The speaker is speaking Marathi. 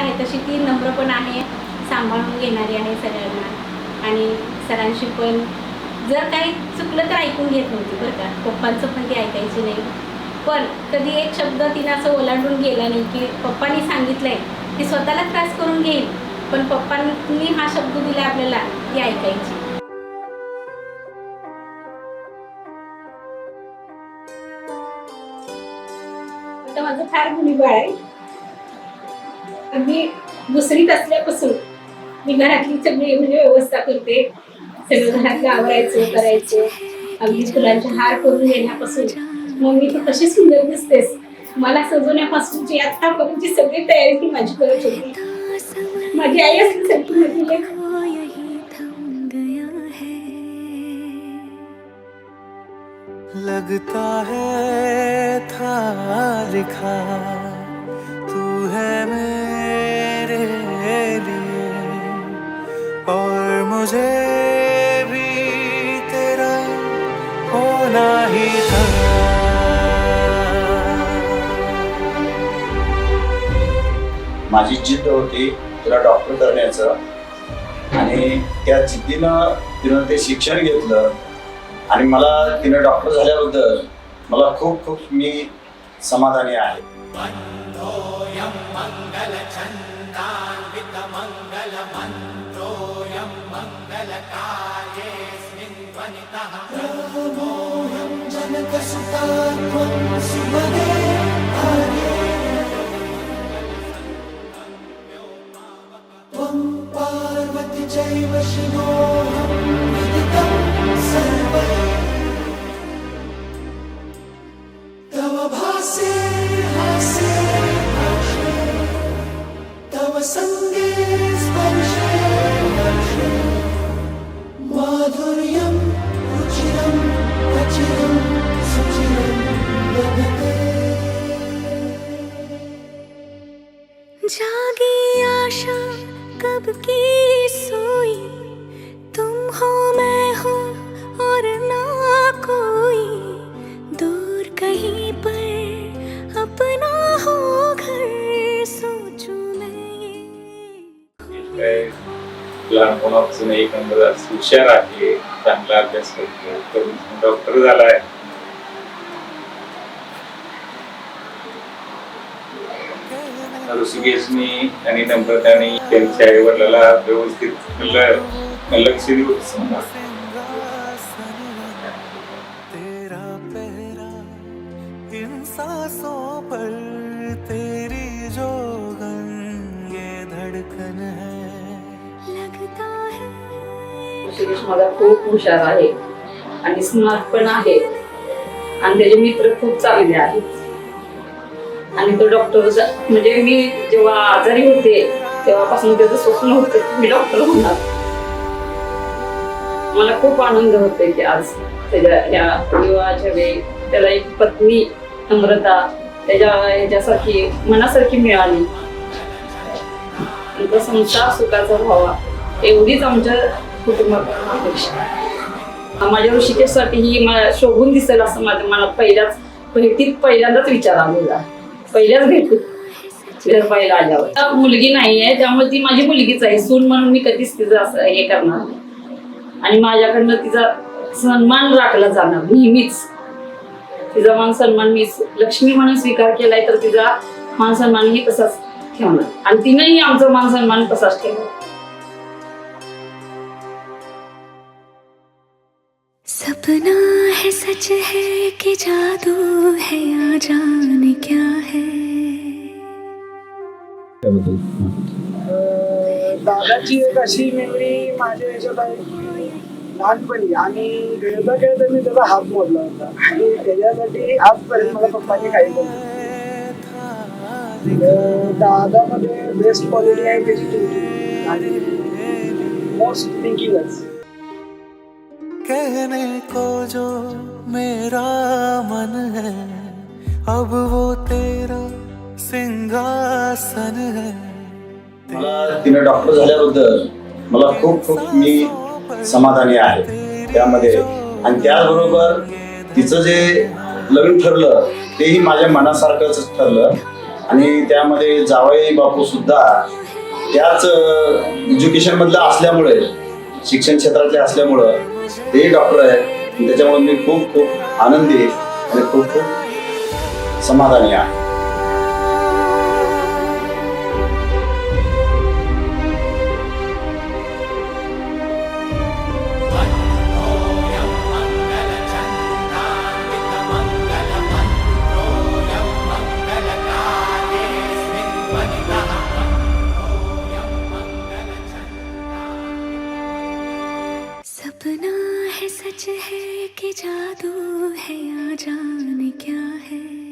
आहे तशी ती नम्र पण आहे, सांभाळून घेणारी आहे सगळ्यांना. आणि सरांशी पण जर काही चुकलं तर ऐकून घेत नव्हती बरं का, पप्पांचं पण ती ऐकायची नाही. पण कधी एक शब्द तिनं असं ओलांडून गेला नाही की पप्पांनी सांगितलंय ती स्वतःला त्रास करून घेईल, पण पप्पांनी हा शब्द दिला आपल्याला ती ऐकायची. आता माझं फार मुलीबाळ आहे. मी दुसरीत असल्यापासून मी घरातली सगळी म्हणजे व्यवस्था करते. सगळं घरातलं आवरायचं करायचं, अगदी फुलांचे हार करून घेण्यापासून. मम्मी तू कशी सुंदर दिसतेस, मला सजवण्यापासूनची आतापर्यंतची सगळी तयारी ती माझी करत होती. माझी आई असल्यासारखी माझी लेक. लगता है था लिखा तू है मेरे लिए, और मुझे भी तेरा होना ही था. माझी जिद्द होती तिला डॉक्टर करण्याचं, आणि त्या जिद्दीनं तिनं ते शिक्षण घेतलं. आणि मला तिनं डॉक्टर झाल्याबद्दल मला खूप खूप मी समाधानी आहे. जागी आशा कब की सोई, तुम हो मैं हूँ और ना कोई, दूर कहीं पर अपना हो घर, सोचूं मैं ये. लहानपणापासून एक नंबर हुशार आहे, चांगला अभ्यास करतो, डॉक्टर झालाय. ऋषिकेशनी आणि नम्रताने त्यांच्या आई वडिलाला व्यवस्थित लक्ष देऊ. तेरा पहरा इन सांसों पर तेरी जो गन ये धड़कन है. लगता है ऋषिकेश माझा खूप हुशार आहे आणि स्मार्ट पण आहे, आणि त्याचे मित्र खूप चांगले आहेत. आणि तो डॉक्टर म्हणजे मी जेव्हा आजारी होते तेव्हापासून त्याचं स्वप्न होतं की मी डॉक्टर होणार. मला खूप आनंद होतोय की आज त्याच्या या विवाहाच्या वेळी त्याला एक पत्नी नम्रता त्याच्या ह्याच्यासारखी मनासारखी मिळाली. तो संसार सुखाचा व्हावा एवढीच आमच्या कुटुंबात अपेक्षा. माझ्या ऋषिकेशसाठी ही मला शोभून दिसेल असं माझ्या मनात पहिल्यांदाच विचार आलेला. पहिल्याच भेटू पहिला आल्यावर मुलगी नाही आहे, त्यामुळे ती माझी मुलगीच आहे. सून म्हणून मी कधीच तिचं असं हे करणार, आणि माझ्याकडनं तिचा सन्मान राखला जाणार नेहमीच. तिचा मान सन्मान मी लक्ष्मी म्हणून स्वीकार केलाय, तर तिचा मान सन्मान ही तसाच ठेवणार, आणि तिनेही आमचा मान सन्मान तसाच ठेवणार. सपना है सच है कि जादू है, या जाने क्या है. दादाची एक अशी मेमरी माझ्या याच्यात आहे, लहानपणी आणि खेळता खेळता मी त्याचा हात मोडला होता, आणि त्याच्यासाठी आजपर्यंत मला पप्पांनी काही बोललं. दादामध्ये बेस्ट क्वालिटी आहे त्याची थिंकिंग, आणि मोस्ट थिंकिंगच. कहने को जो मेरा मन है, अब वो तेरा सिंहासन है. मला तिनं डॉक्टर झाल्याबद्दल मला खूप खूप मी समाधानी आहे त्यामध्ये. आणि त्याचबरोबर तिचं जे लग्न ठरलं तेही माझ्या मनासारखंच ठरलं, आणि त्यामध्ये जावई बापू सुद्धा त्याच एज्युकेशन मधलं असल्यामुळे, शिक्षण क्षेत्रातले असल्यामुळं ते डॉक्टर आहेत. त्याच्यामुळे मी खूप खूप आनंदी आहे आणि खूप खूप समाधानी आहे. सपना है सच है कि जादू है या जाने क्या है.